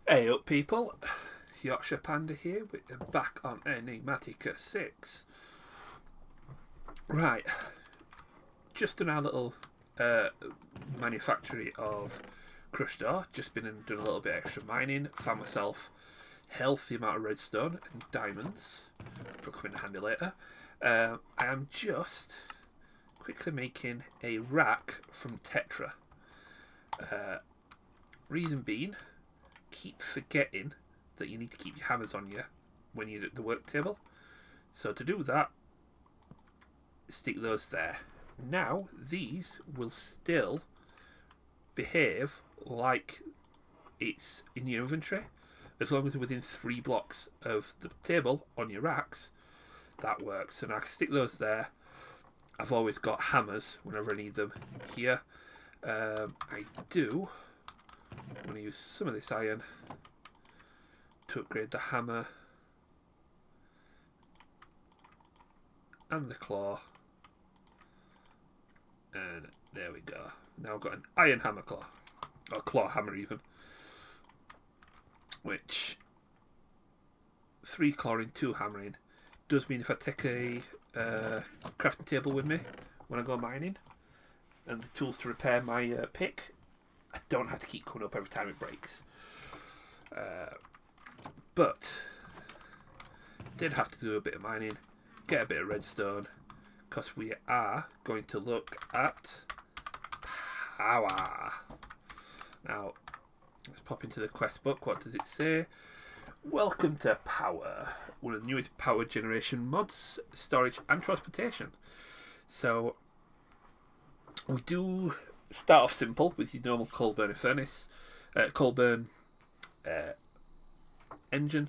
Hey up people, Yorkshire Panda here, we're back on Enigmatica 6. Right, just done our little manufactory of crushed ore, just been and done a little bit extra mining, found myself healthy amount of redstone and diamonds, which will come in handy later. I am just quickly making a rack from Tetra. Reason being, keep forgetting that you need to keep your hammers on you when you're at the work table. So to do that, stick those there. Now these will still behave like it's in your inventory as long as they're within 3 blocks of the table on your racks. That works. So now I can stick those there. I've always got hammers whenever I need them here. I do want to use some of this iron to upgrade the hammer and the claw, and there we go. Now I've got an iron hammer claw, or claw hammer even, which 3 clawing, 2 hammering does mean if I take a crafting table with me when I go mining and the tools to repair my pick, I don't have to keep coming up every time it breaks. But did have to do a bit of mining, get a bit of redstone, because we are going to look at Powah. Now, let's pop into the quest book. What does it say? Welcome to Powah, one of the newest power generation mods, storage and transportation. So, we do start off simple with your normal coal burner furnace, coal burn engine.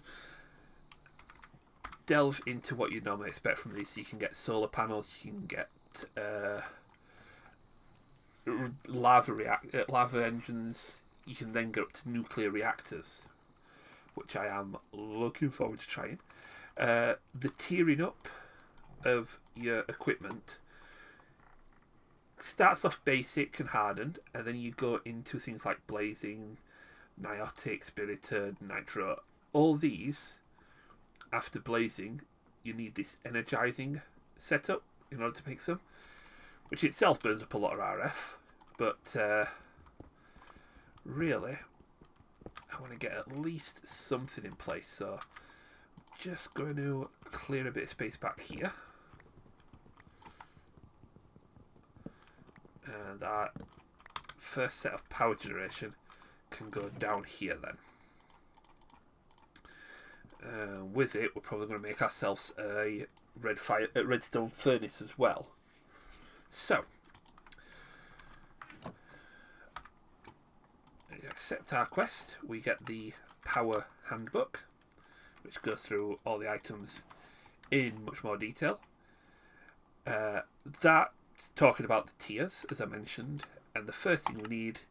Delve into what you normally expect from these. So you can get solar panels, you can get lava engines. You can then go up to nuclear reactors, which I am looking forward to trying. The tiering up of your equipment starts off basic and hardened, and then you go into things like blazing, niotic, spirited, nitro. All these, after blazing, you need this energizing setup in order to make them, which itself burns up a lot of RF, but really I want to get at least something in place, so I'm just going to clear a bit of space back here, and our first set of power generation can go down here then. With it, we're probably going to make ourselves a redstone furnace as well. So, accept our quest. We get the power handbook, which goes through all the items in much more detail. That's talking about the tiers, as I mentioned, and the first thing we need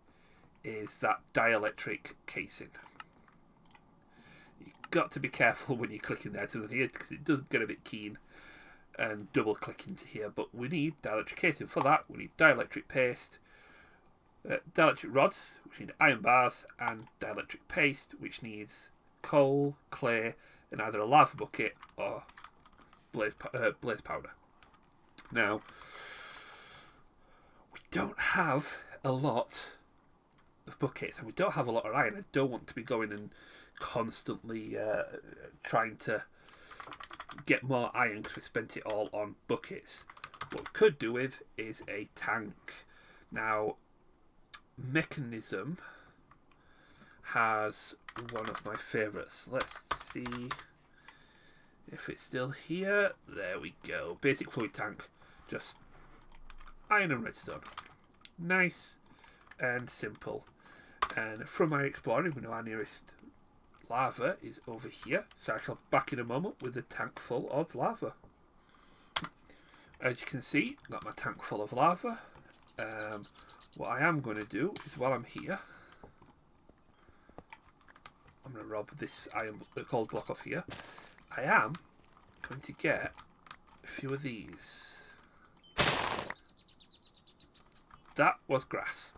is that dielectric casing. Got to be careful when you're clicking there to the here because it does get a bit keen and double click into here, but we need dielectric casing. For that we need dielectric paste, dielectric rods which need iron bars, and dielectric paste which needs coal, clay, and either a lava bucket or blaze powder. Now we don't have a lot of buckets and we don't have a lot of iron. I don't want to be going and constantly trying to get more iron because we spent it all on buckets. What we could do with is a tank. Now, Mechanism has one of my favourites. Let's see if it's still here. There we go. Basic fluid tank. Just iron and redstone. Nice and simple. And from my exploring, we know our nearest lava is over here, so I shall back in a moment with a tank full of lava. As you can see, got my tank full of lava. What I am going to do is, while I'm here, I'm going to rob this coal block off here. I am going to get a few of these. That was grass.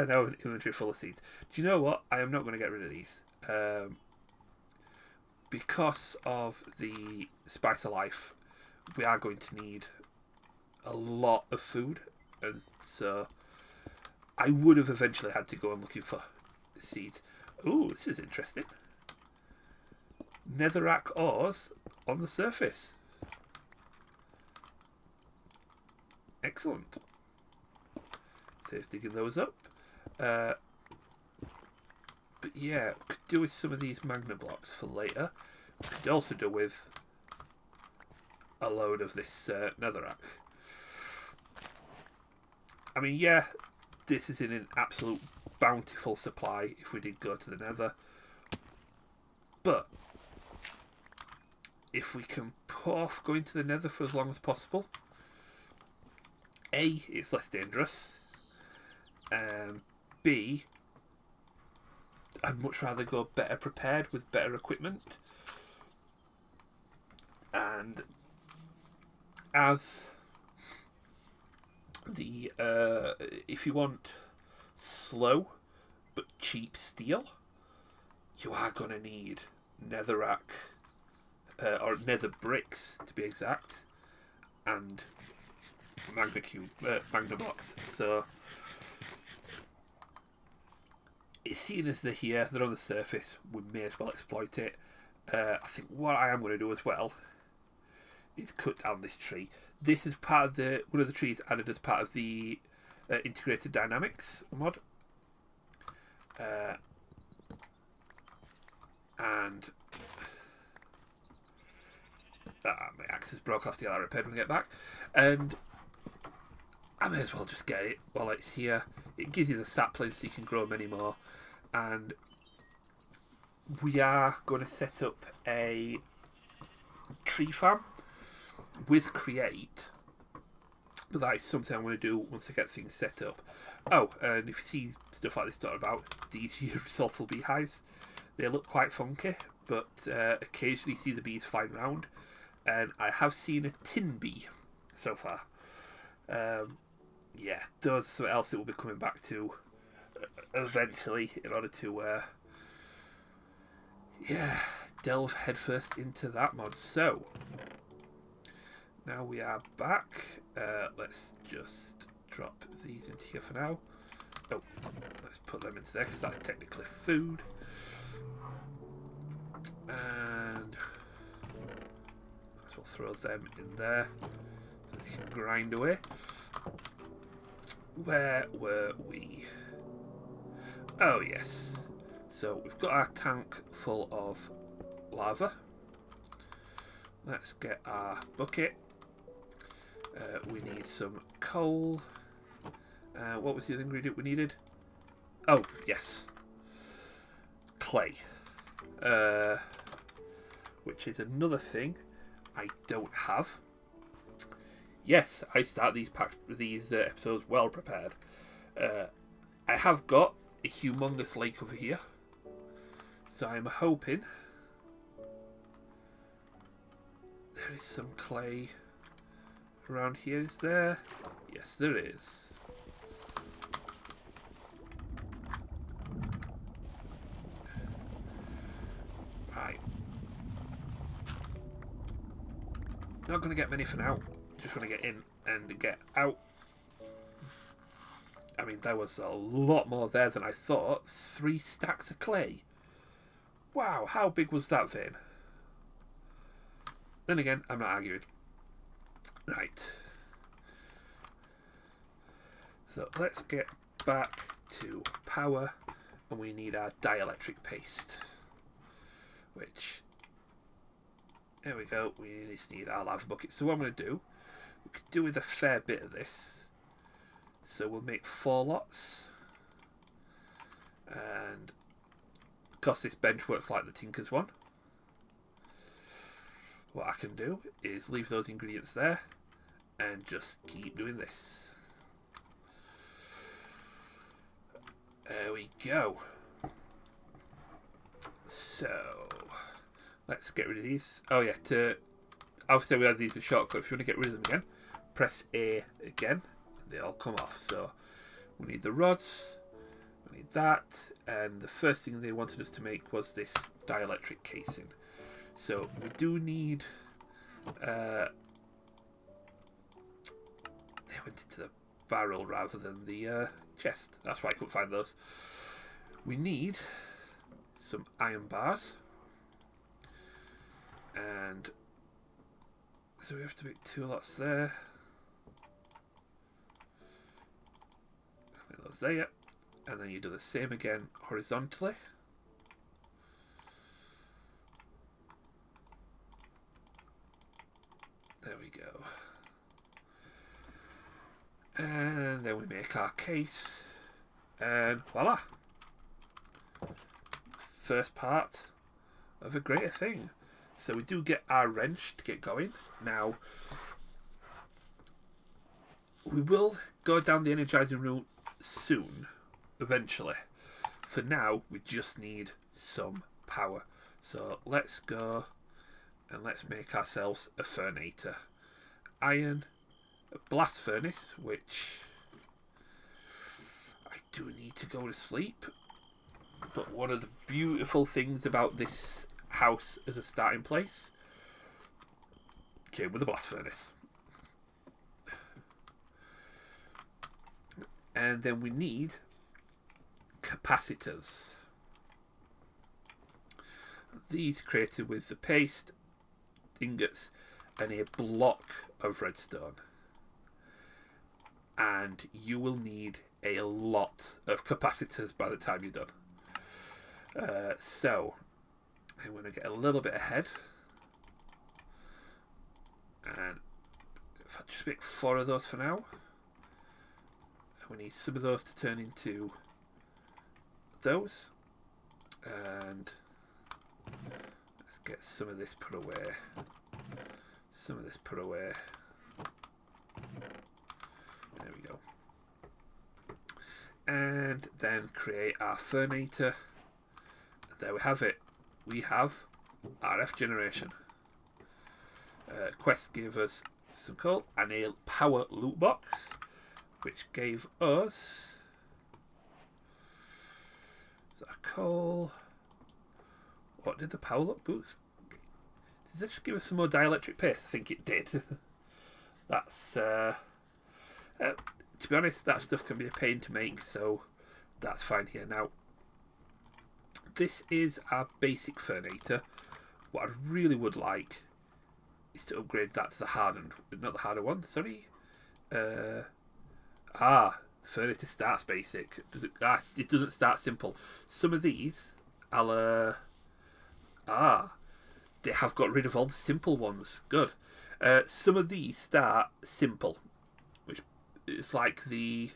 now an inventory full of seeds. Do you know what? I am not going to get rid of these. Because of the spice of life, we are going to need a lot of food. And so I would have eventually had to go and looking for seeds. Ooh, this is interesting. Netherrack ores on the surface. Excellent. Saves digging those up. But yeah, we could do with some of these magna blocks for later. We could also do with a load of this netherrack. I mean, yeah, this is in an absolute bountiful supply if we did go to the nether. But if we can put off going to the nether for as long as possible, A, it's less dangerous. B, I'd much rather go better prepared with better equipment. And as the if you want slow but cheap steel, you are going to need netherrack or nether bricks to be exact, and magna blocks. So it's seen as they're here, they're on the surface, we may as well exploit it. I think what I am going to do as well is cut down this tree. This is part of the one of the trees added as part of the integrated dynamics mod. And my axe is broke off, the other repaired when I get back, and I may as well just get it while it's here. It gives you the saplings so you can grow many more, and we are going to set up a tree farm with Create, but that is something I'm going to do once I get things set up. Oh, and if you see stuff like this dotted about, these useful beehives, they look quite funky, but occasionally see the bees flying around, and I have seen a tin bee so far. Yeah, those are something else that we'll be coming back to eventually in order to delve headfirst into that mod. So now we are back. Let's just drop these into here for now. Oh, let's put them into there because that's technically food. And we'll throw them in there so they can grind away. Where were we? Oh yes. So we've got our tank full of lava. Let's get our bucket. We need some coal. What was the other ingredient we needed? Oh yes, clay. Which is another thing I don't have. Yes, I start these episodes well prepared. I have got a humongous lake over here, so I'm hoping there is some clay around here. Is there? Yes, there is. Right. Not going to get many for now. Just want to get in and get out. I mean, there was a lot more there than I thought. 3 stacks of clay. Wow, how big was that vein? Then again, I'm not arguing. Right. So let's get back to Powah, and we need our dielectric paste. Which, there we go, we just need our lava bucket. So what I'm going to do, we could do with a fair bit of this. So we'll make 4 lots. And because this bench works like the Tinker's one, what I can do is leave those ingredients there and just keep doing this. There we go. So let's get rid of these. Oh yeah, obviously we had these with shortcut. If you want to get rid of them again, press A again. They all come off. So we need the rods, We need that, and the first thing they wanted us to make was this dielectric casing. So we do need... they went into the barrel rather than the chest. That's why I couldn't find those. We need some iron bars. And so we have to make 2 lots there. Make those there. And then you do the same again horizontally. There we go. And then we make our case. And voila! First part of a greater thing. So we do get our wrench to get going. Now, we will go down the energizing route soon, eventually. For now, we just need some power. So let's go and let's make ourselves a furnator. Iron, a blast furnace, which I do need to go to sleep. But one of the beautiful things about this house as a starting place came with a blast furnace. And then we need capacitors. These created with the paste, ingots, and a block of redstone. And you will need a lot of capacitors by the time you're done. So I'm going to get a little bit ahead, and if I just make 4 of those for now, and we need some of those to turn into those, and let's get some of this put away, there we go, and then create our furnator. There we have it. We have RF generation. Quest gave us some coal and a power loot box, which gave us coal. What did the power loot boost? Did that just give us some more dielectric paste? I think it did. That's to be honest, that stuff can be a pain to make, so that's fine here. Now, this is our basic furnator. What I really would like is to upgrade that to the hardened, not the harder one, sorry. The furnator starts basic. It doesn't start simple. Some of these, they have got rid of all the simple ones. Good. Some of these start simple, which is like the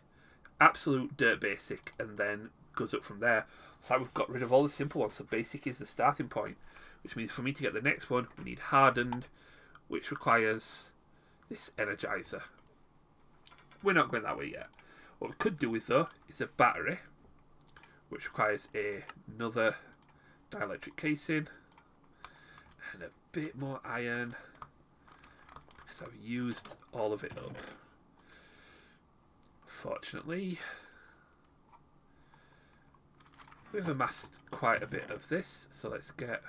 absolute dirt basic, and then goes up from there. So we've got rid of all the simple ones, so basic is the starting point, which means for me to get the next one we need hardened, which requires this energizer. We're not going that way yet. What we could do with though is a battery, which requires another dielectric casing and a bit more iron, because I've used all of it up. Fortunately, we've amassed quite a bit of this, so let's get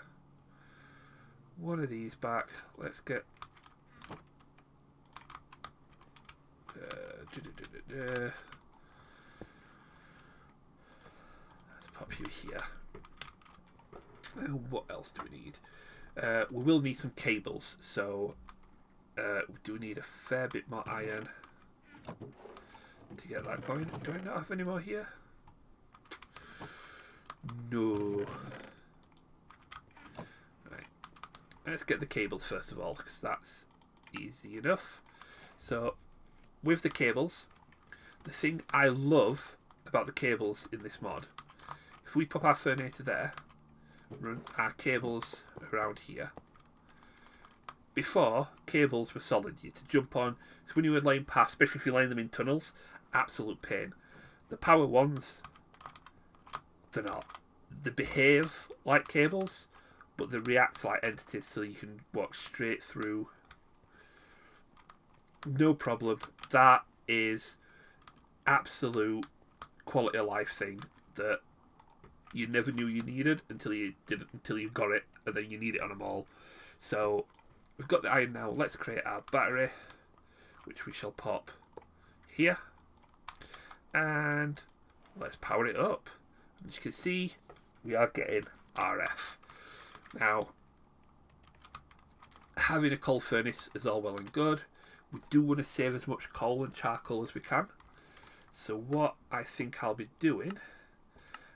one of these back. Let's get let's pop you here. And what else do we need? We will need some cables, so we do need a fair bit more iron to get that going. Do I not have any more here? No. Right. Let's get the cables first of all, because that's easy enough. So, with the cables, the thing I love about the cables in this mod, if we pop our furnator there, run our cables around here. Before, cables were solid. You had to jump on. So when you were laying past, especially if you're laying them in tunnels, absolute pain. The power ones, they're not. They behave like cables, but they react like entities, so you can walk straight through. No problem. That is absolute quality of life thing that you never knew you needed until you got it, and then you need it on them all. So we've got the iron now. Let's create our battery, which we shall pop here, and let's power it up. And as you can see, we are getting RF. Now, having a coal furnace is all well and good. We do want to save as much coal and charcoal as we can. So what I think I'll be doing,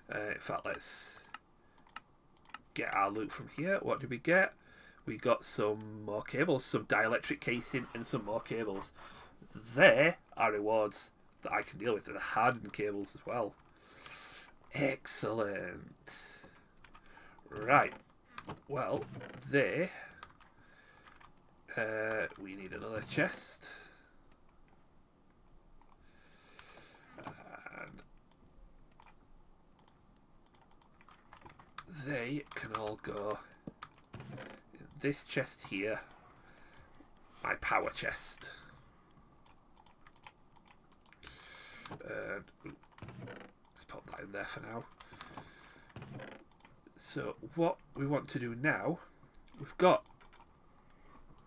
in fact, let's get our loot from here. What did we get? We got some more cables, some dielectric casing and some more cables. There are rewards that I can deal with. They're the hardened cables as well. Excellent. Right. Well, there. We need another chest. And they can all go in this chest here. My power chest. And let's pop that in there for now. So what we want to do now, we've got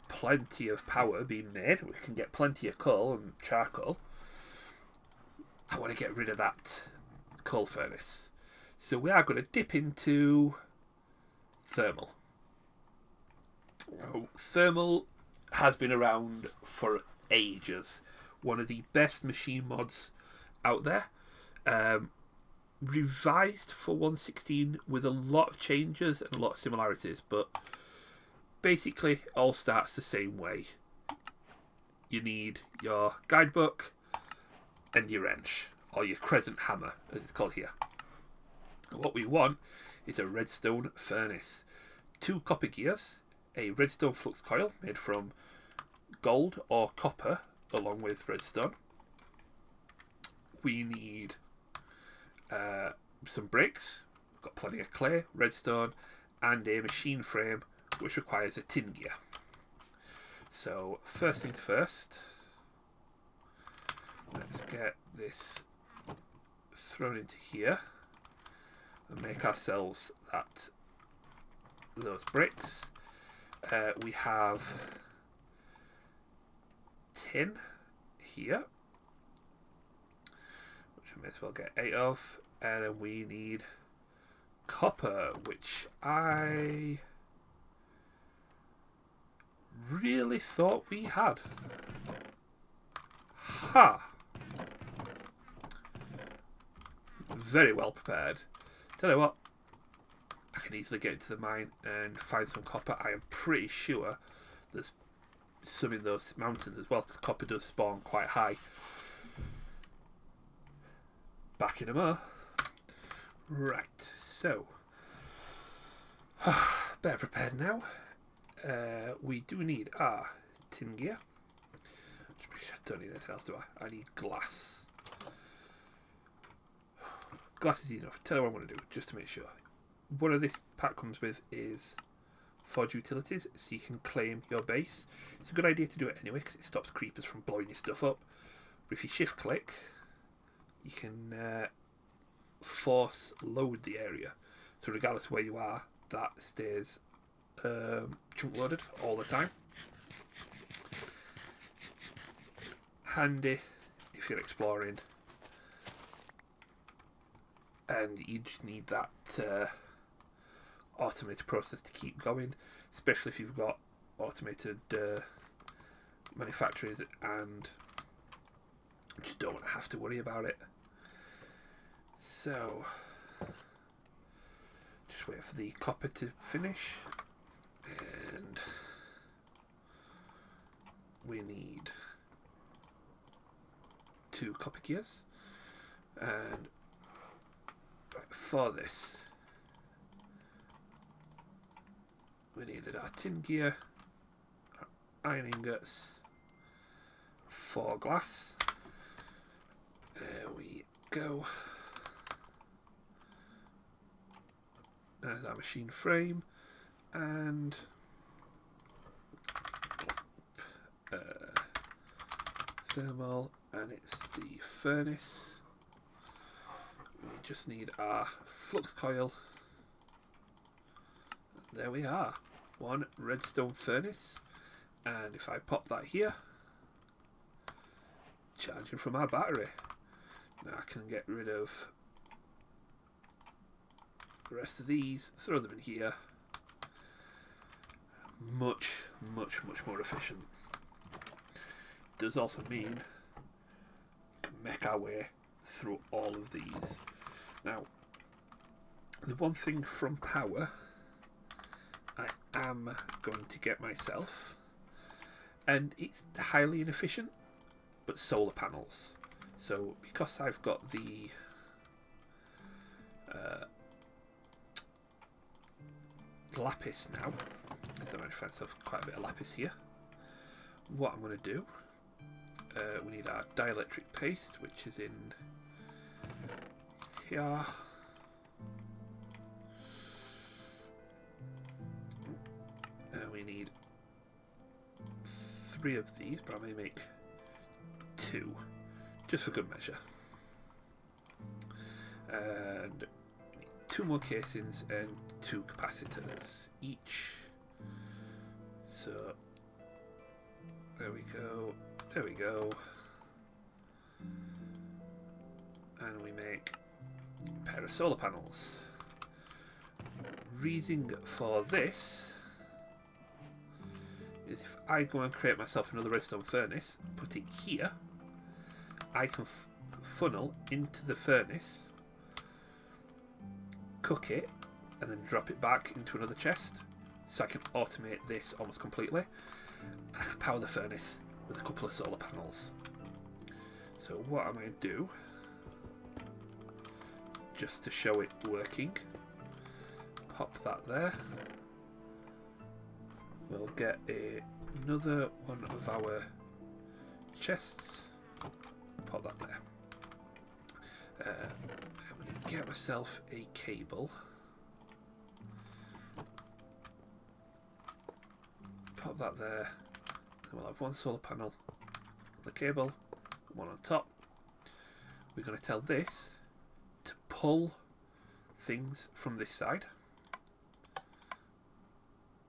plenty of power being made. We can get plenty of coal and charcoal. I want to get rid of that coal furnace. So we are going to dip into thermal. Now, thermal has been around for ages. One of the best machine mods out there. Revised for 1.16 with a lot of changes and a lot of similarities, but basically it all starts the same way. You need your guidebook and your wrench, or your crescent hammer as it's called here. What we want is a redstone furnace, 2 copper gears, a redstone flux coil made from gold or copper along with redstone. We need some bricks. We've got plenty of clay, redstone, and a machine frame which requires a tin gear. So first things first, let's get this thrown into here and make ourselves those bricks. We have tin here, which I may as well get 8 of, and then we need copper, which I really thought we had. Ha! Very well prepared. Tell you what, I can easily get into the mine and find some copper. I am pretty sure there's some in those mountains as well, because copper does spawn quite high. Back in a mo. Right, so better prepared now. We do need our tin gear. I don't need anything else, do I? I need glass. Glass is enough. Tell you what I want to do, just to make sure. One of this pack comes with is Forge Utilities, so you can claim your base. It's a good idea to do it anyway, because it stops creepers from blowing your stuff up. But if you shift click, you can force load the area. So regardless of where you are, that stays chunk loaded all the time. Handy if you're exploring and you just need that automated process to keep going, especially if you've got automated manufacturers and just don't want to have to worry about it. So just wait for the copper to finish, and we need 2 copper gears, and for this we needed our tin gear, our iron ingots, 4 glass. There we go. There's our machine frame, and thermal, and it's the furnace. We just need our flux coil. There we are. One redstone furnace. And if I pop that here, charging from our battery. Now I can get rid of the rest of these, throw them in here. Much more efficient. Does also mean we can make our way through all of these. Now, the one thing from Powah I am going to get myself, and it's highly inefficient, but solar panels. So because I've got the lapis now, because I managed to find myself quite a bit of lapis here, what I'm going to do, we need our dielectric paste, which is in here. We need 3 of these, but I may make 2, just for good measure. And we need 2 more casings and 2 capacitors each. So there we go, there we go. And we make a pair of solar panels. Reason for this is if I go and create myself another redstone furnace, put it here, I can funnel into the furnace, cook it, and then drop it back into another chest. So I can automate this almost completely. I can power the furnace with a couple of solar panels. So what I'm going to do, just to show it working, pop that there. We'll get another one of our chests, pop that there. I'm going to get myself a cable, pop that there, and we'll have 1 solar panel on the cable, 1 on top. We're going to tell this to pull things from this side,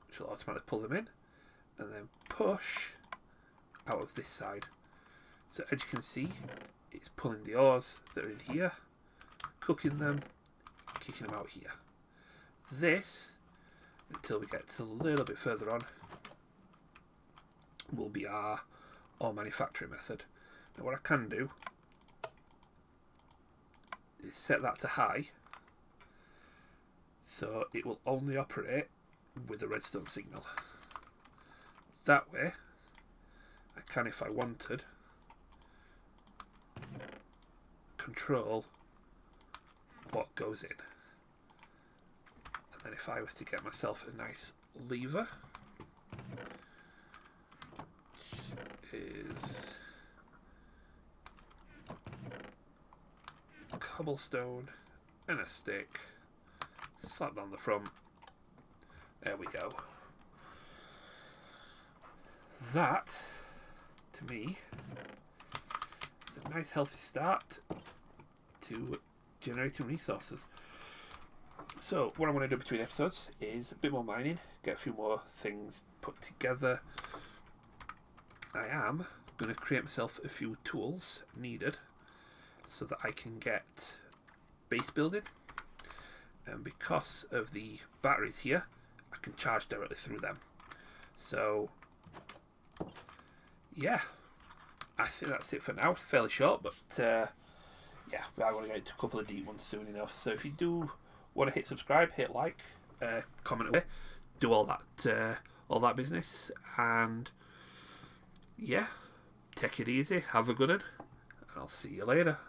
which will automatically pull them in, and then push out of this side. So as you can see, it's pulling the ores that are in here, cooking them, kicking them out here. This, until we get a little bit further on, will be our ore manufacturing method. Now what I can do is set that to high, so it will only operate with a redstone signal. That way I can, if I wanted, control what goes in. And then if I was to get myself a nice lever, which is cobblestone and a stick, slap down the front. There we go. That, to me, is a nice healthy start to generating resources. So what I want to do between episodes is a bit more mining, get a few more things put together. I am going to create myself a few tools needed so that I can get base building, and because of the batteries here, I can charge directly through them. So yeah, I think that's it for now. It's fairly short, but yeah, I want to get into a couple of deep ones soon enough. So if you do want to hit subscribe, hit like, comment away, do all that business, and yeah, take it easy, have a good one, and I'll see you later.